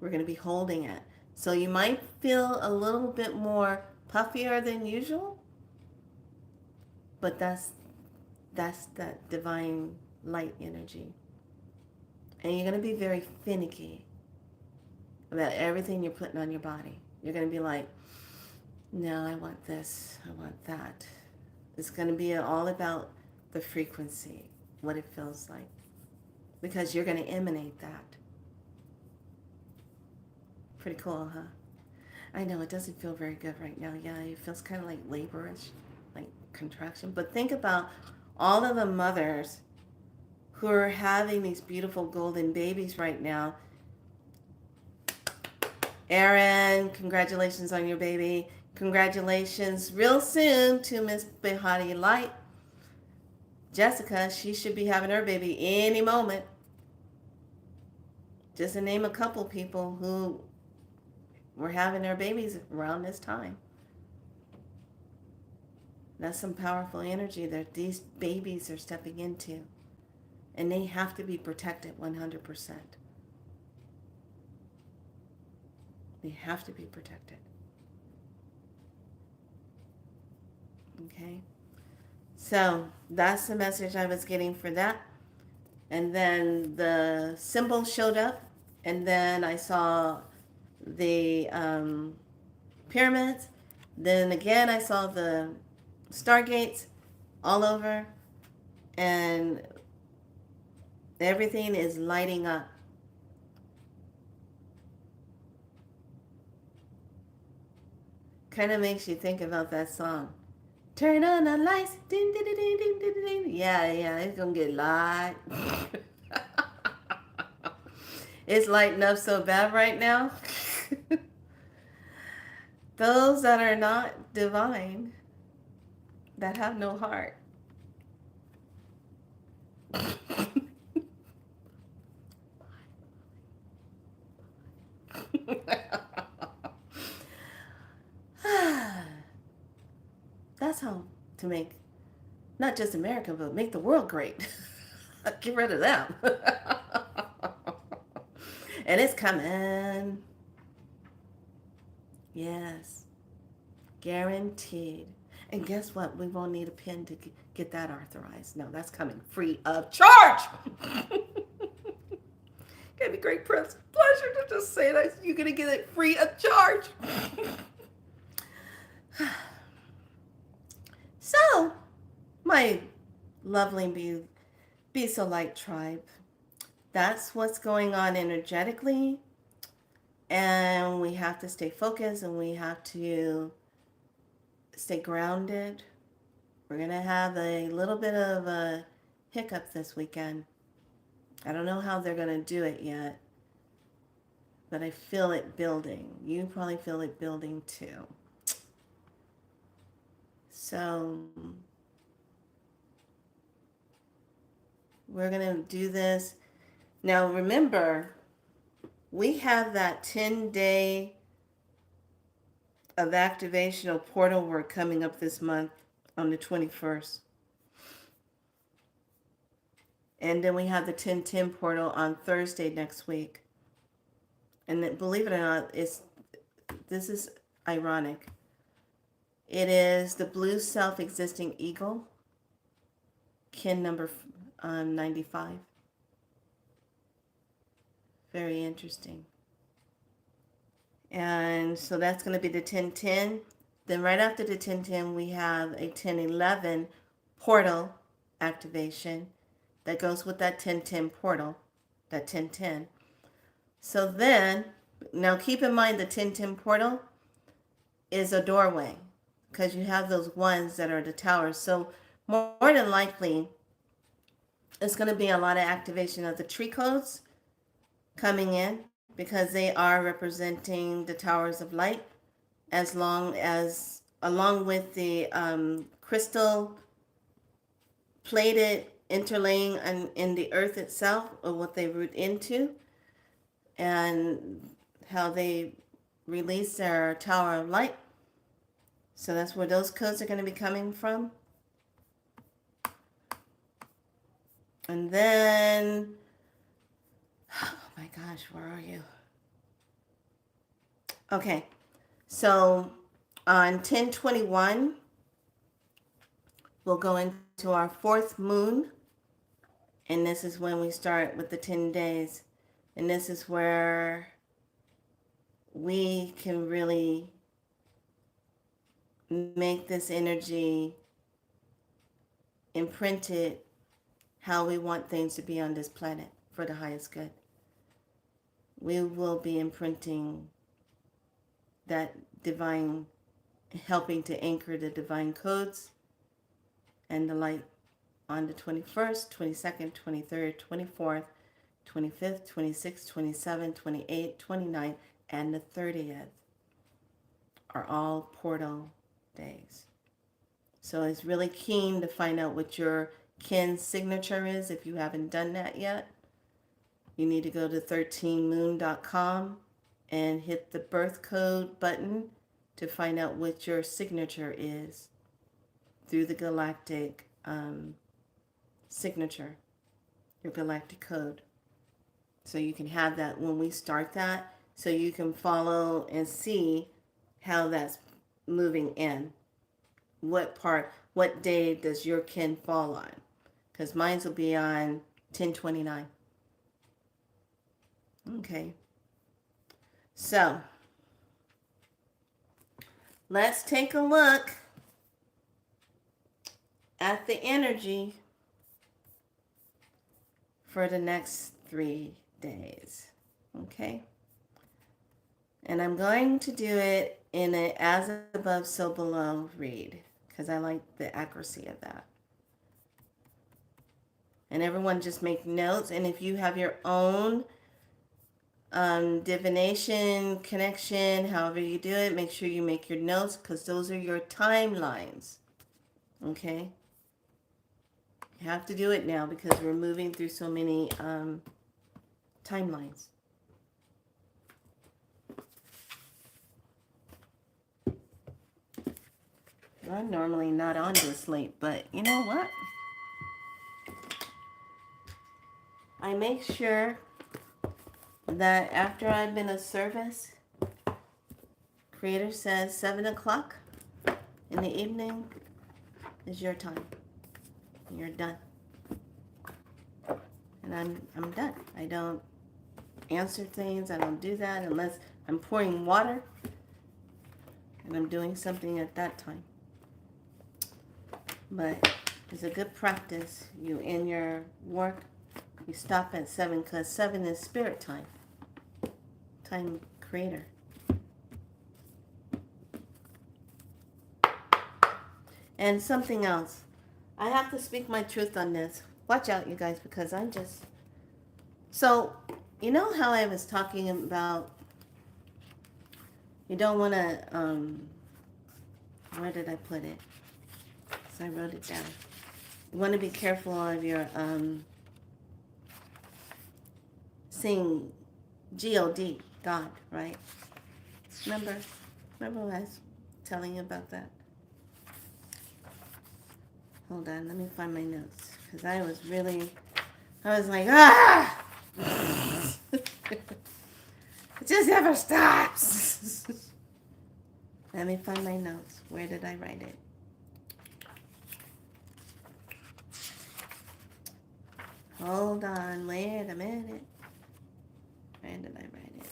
We're going to be holding it. So you might feel a little bit more puffier than usual, but that's that divine light energy. And you're going to be very finicky about everything you're putting on your body. You're going to be like, no, I want this, I want that. It's going to be all about the frequency, what it feels like, because you're going to emanate that. Pretty cool, huh? I know it doesn't feel very good right now. Yeah, it feels kind of like laborish, like contraction. But think about all of the mothers who are having these beautiful golden babies right now. Erin, congratulations on your baby. Congratulations real soon to Miss Behati Light. Jessica, she should be having her baby any moment. Just to name a couple people who were having their babies around this time. That's some powerful energy that these babies are stepping into. And they have to be protected 100%. They have to be protected. Okay? So that's the message I was getting for that. And then the symbol showed up. And then I saw the pyramids. Then again, I saw the stargates all over. And everything is lighting up. Kind of makes you think about that song. Turn on the lights. Ding, ding, ding, ding, ding, ding. Yeah, it's going to get light. It's lighting up so bad right now. Those that are not divine, that have no heart. That's how to make not just America, but make the world great. Get rid of them. And it's coming. Yes. Guaranteed. And guess what? We won't need a pen to get that authorized. No, that's coming free of charge. Gonna be great pleasure to just say that you're gonna get it free of charge. So, my lovely Be So Light tribe, that's what's going on energetically. And we have to stay focused and we have to stay grounded. We're going to have a little bit of a hiccup this weekend. I don't know how they're going to do it yet, but I feel it building. You probably feel it building too. So we're going to do this. Now remember, we have that 10-day of activational portal work coming up this month on the 21st. And then we have the 1010 portal on Thursday next week. And then, believe it or not, this is ironic. It is the blue self-existing eagle, kin number 95. Very interesting. And so that's going to be the 1010. Then right after the 1010, we have a 1011 portal activation that goes with that 1010 portal, that 1010. So then, now keep in mind the 1010 portal is a doorway because you have those ones that are the towers. So more than likely, it's going to be a lot of activation of the tree codes coming in because they are representing the towers of light, along with the crystal plated interlaying in the earth itself, or what they root into, and how they release their tower of light. So that's where those codes are going to be coming from. And then, oh my gosh, where are you? Okay, so on 1021, we'll go into our fourth moon. And this is when we start with the 10 days. And this is where we can really make this energy imprinted how we want things to be on this planet for the highest good. We will be imprinting that divine, helping to anchor the divine codes and the light on the 21st, 22nd, 23rd, 24th, 25th, 26th, 27th, 28th, 29th, and the 30th are all portal days. So it's really keen to find out what your Ken's signature is. If you haven't done that yet, you need to go to 13moon.com and hit the birth code button to find out what your signature is through the galactic signature, your galactic code. So you can have that when we start that, so you can follow and see how that's moving in. What day does your kin fall on? Because mine will be on 10/29. Okay. So let's take a look at the energy for the next 3 days. Okay? And I'm going to do it in an as above, so below read, because I like the accuracy of that. And everyone just make notes. And if you have your own divination, connection, however you do it, make sure you make your notes, because those are your timelines. Okay? You have to do it now because we're moving through so many timelines. I'm normally not on this late, but you know what? I make sure that after I've been of service, Creator says 7 o'clock in the evening is your time. You're done. And I'm done. I don't answer things. I don't do that unless I'm pouring water and I'm doing something at that time. But it's a good practice. You in your work, you stop at 7 because 7 is spirit time. Time Creator. And something else. I have to speak my truth on this. Watch out, you guys, because I'm just... So, you know how I was talking about you don't want to... Where did I put it? So I wrote it down. You want to be careful of your... Seeing G-O-D, God, right? Remember when I was telling you about that? Hold on, let me find my notes. Because I was like, ah! It just never stops. Let me find my notes. Where did I write it? Hold on, wait a minute. Where did I write it?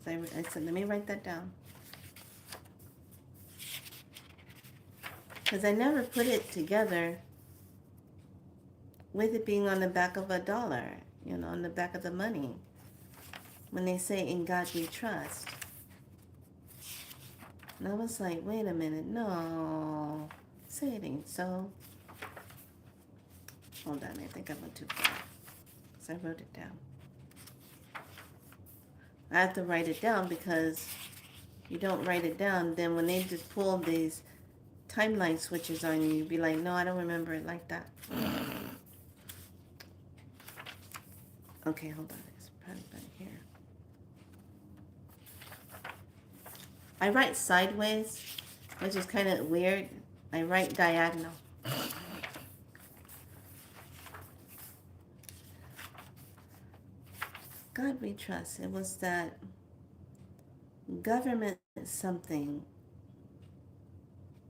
Because I said, let me write that down. Because I never put it together with it being on the back of $1, on the back of the money. When they say, in God we trust. And I was like, wait a minute, no. Say it ain't so. Hold on, I think I went too far. So I wrote it down. I have to write it down because you don't write it down, then when they just pull these timeline switches on you, you'd be like, no, I don't remember it like that. Okay, hold on. It's probably right here. I write sideways, which is kind of weird. I write diagonal. God we trust. It was that government something.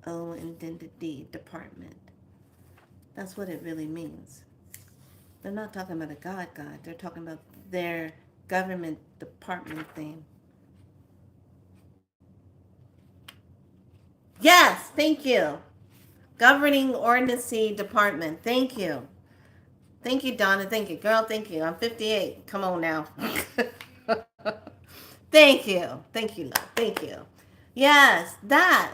Oh, and then the D, department. That's what it really means. They're not talking about a God. They're talking about their government department thing. Yes, thank you. Governing Ordinancy Department. Thank you. Thank you, Donna. Thank you. Girl, thank you. I'm 58. Come on now. Thank you. Thank you, love. Thank you. Yes, that.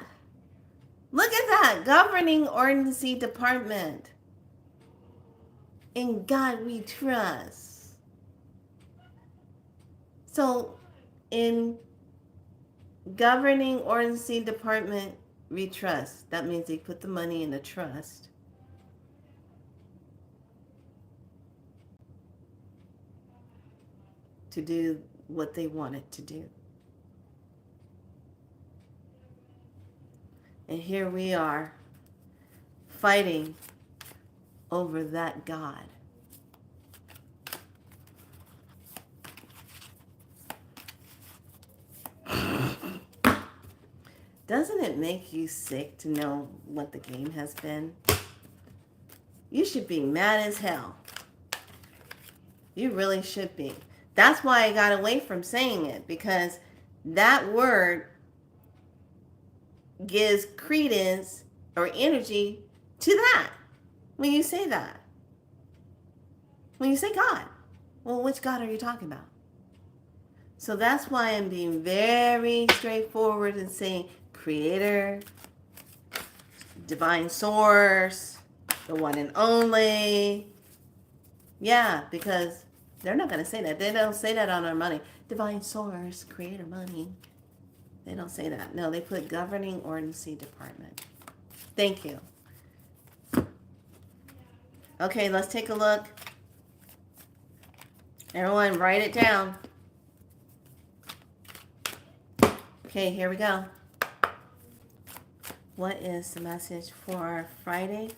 Look at that. Governing Ordinancy Department. In God we trust. So, in Governing Ordinancy Department, we trust. That means they put the money in a trust. to do what they wanted to do. And here we are fighting over that God. Doesn't it make you sick to know what the game has been? You should be mad as hell. You really should be. That's why I got away from saying it, because that word gives credence or energy to that when you say that. When you say God, well, which God are you talking about? So that's why I'm being very straightforward and saying creator, divine source, the one and only. Yeah, because they're not going to say that. They don't say that on our money. Divine source, creator money. They don't say that. No, they put governing ordinancy department. Thank you. Okay, let's take a look. Everyone, write it down. Okay, here we go. What is the message for Friday,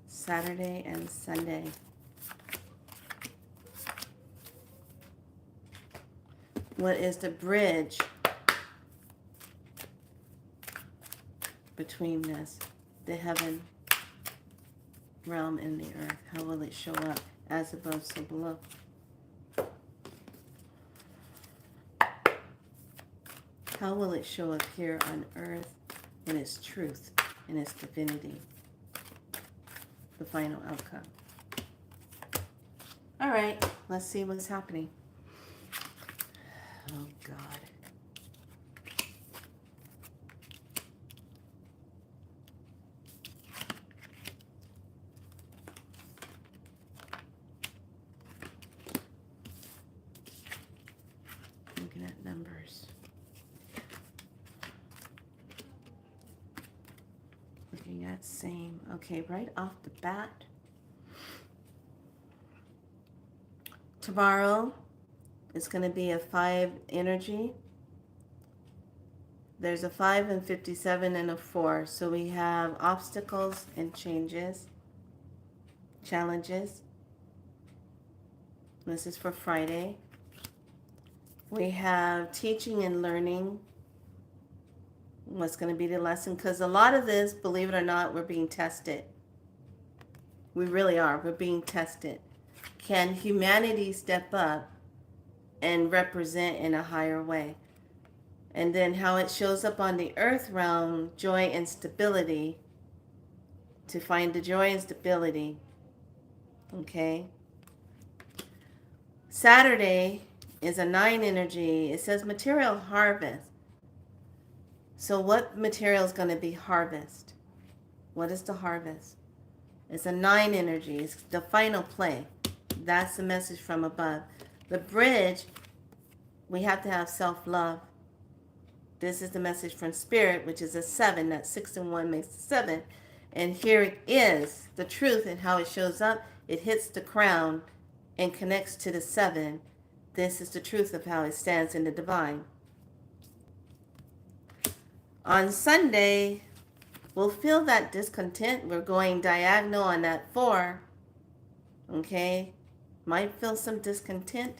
Saturday, and Sunday? What is the bridge between this, the heaven realm and the earth? How will it show up? As above, so below. How will it show up here on earth in its truth, in its divinity? The final outcome. All right, let's see what's happening. Oh, God. Looking at numbers. Looking at same. Okay, right off the bat. Tomorrow, it's going to be a 5 energy. There's a 5 and 57 and a 4. So we have obstacles and changes, challenges. This is for Friday. We have teaching and learning. What's going to be the lesson? Because a lot of this, believe it or not, we're being tested. We really are. We're being tested. Can humanity step up and represent in a higher way? And then how it shows up on the earth realm, joy and stability, to find the joy and stability. Okay. Saturday is a 9 energy. It says material harvest. So what material is going to be harvest? What is the harvest? It's a 9 energy. It's the final play. That's the message from above. The bridge, we have to have self-love. This is the message from Spirit, which is a 7. That 6 and 1 makes 7. And here it is, the truth and how it shows up. It hits the crown and connects to the 7. This is the truth of how it stands in the divine. On Sunday, we'll feel that discontent. We're going diagonal on that 4. Okay? Might feel some discontent,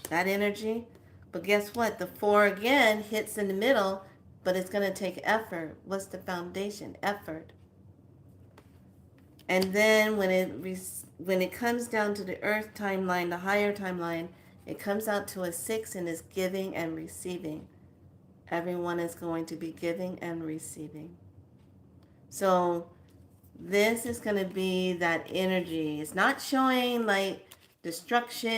that energy. But guess what? The 4 again hits in the middle, but it's going to take effort. What's the foundation? Effort. And then when it comes down to the earth timeline, the higher timeline, it comes out to a 6 and is giving and receiving. Everyone is going to be giving and receiving. So this is going to be that energy. It's not showing like destruction.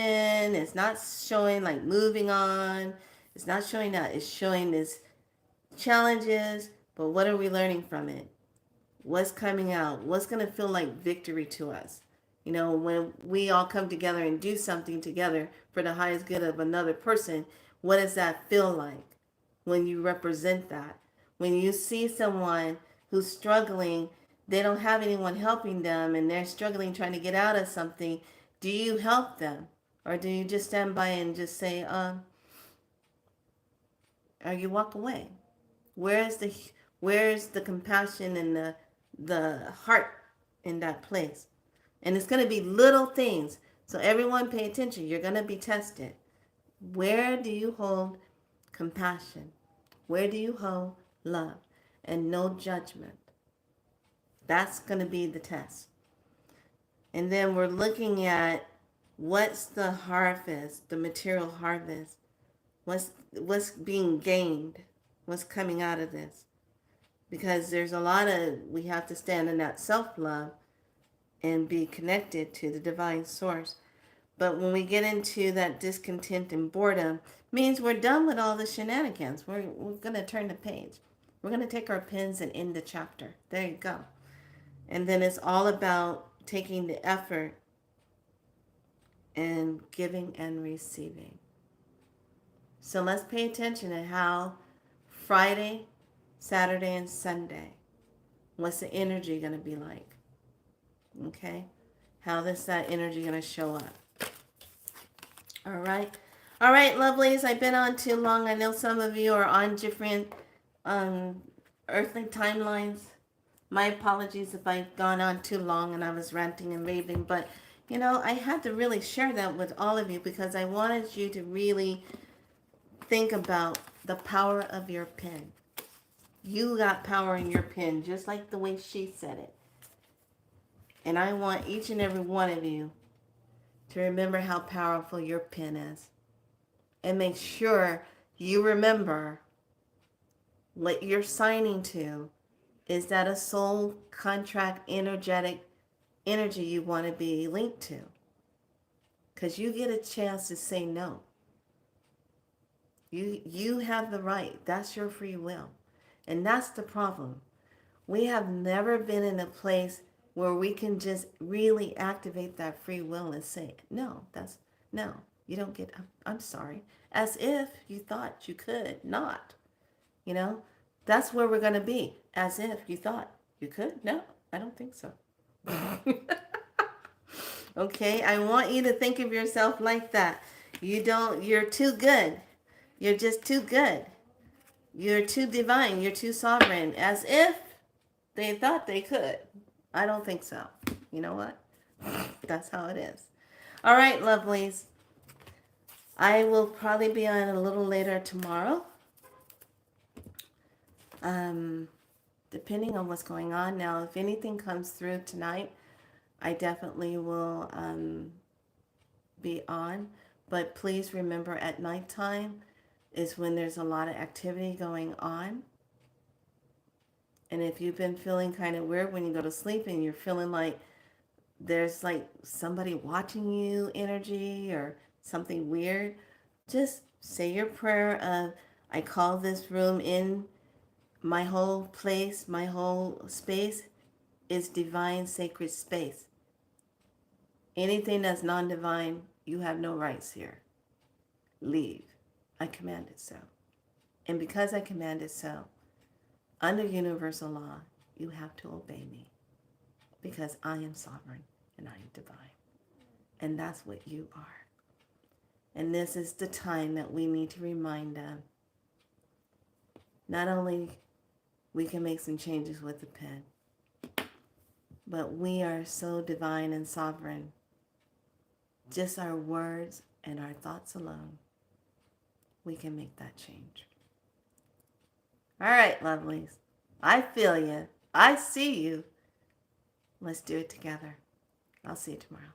It's not showing like moving on. It's not showing that. It's showing this challenges, but what are we learning from it? What's coming out? What's going to feel like victory to us? You know, when we all come together and do something together for the highest good of another person, what does that feel like when you represent that? When you see someone who's struggling, they don't have anyone helping them, and they're struggling trying to get out of something, do you help them? Or do you just stand by and just say, or you walk away? Where's the compassion and the heart in that place? And it's going to be little things. So everyone pay attention. You're going to be tested. Where do you hold compassion? Where do you hold love? And no judgment. That's going to be the test. And then we're looking at what's the harvest, the material harvest. What's being gained? What's coming out of this? Because there's a lot of, we have to stand in that self-love and be connected to the divine source. But when we get into that discontent and boredom, means we're done with all the shenanigans. We're going to turn the page. We're going to take our pens and end the chapter. There you go. And then it's all about taking the effort and giving and receiving. So let's pay attention to how Friday, Saturday, and Sunday, what's the energy going to be like? Okay? How is that energy going to show up? All right. All right, lovelies. I've been on too long. I know some of you are on different earthly timelines. My apologies if I've gone on too long and I was ranting and raving. But, you know, I had to really share that with all of you because I wanted you to really think about the power of your pen. You got power in your pen, just like the way she said it. And I want each and every one of you to remember how powerful your pen is. And make sure you remember what you're signing to. Is that a soul contract energetic energy you want to be linked to? Because you get a chance to say no. You have the right. That's your free will. And that's the problem. We have never been in a place where we can just really activate that free will and say, no, you don't get, I'm sorry. As if you thought you could not, you know, that's where we're going to be. As if you thought you could. No, I don't think so. Okay. I want you to think of yourself like that. You're too good. You're just too good. You're too divine. You're too sovereign. As if they thought they could. I don't think so. You know what? That's how it is. All right, lovelies. I will probably be on a little later tomorrow. Depending on what's going on. Now, if anything comes through tonight, I definitely will be on. But please remember at nighttime is when there's a lot of activity going on. And if you've been feeling kind of weird when you go to sleep and you're feeling like there's like somebody watching you energy or something weird, just say your prayer of, I call this room in, my whole place, my whole space is divine sacred space. Anything that's non-divine, you have no rights here. Leave. I command it so. And because I command it so, under universal law, you have to obey me because I am sovereign and I am divine. And that's what you are. And this is the time that we need to remind them. Not only we can make some changes with the pen, but we are so divine and sovereign. Just our words and our thoughts alone, we can make that change. All right, lovelies. I feel you. I see you. Let's do it together. I'll see you tomorrow.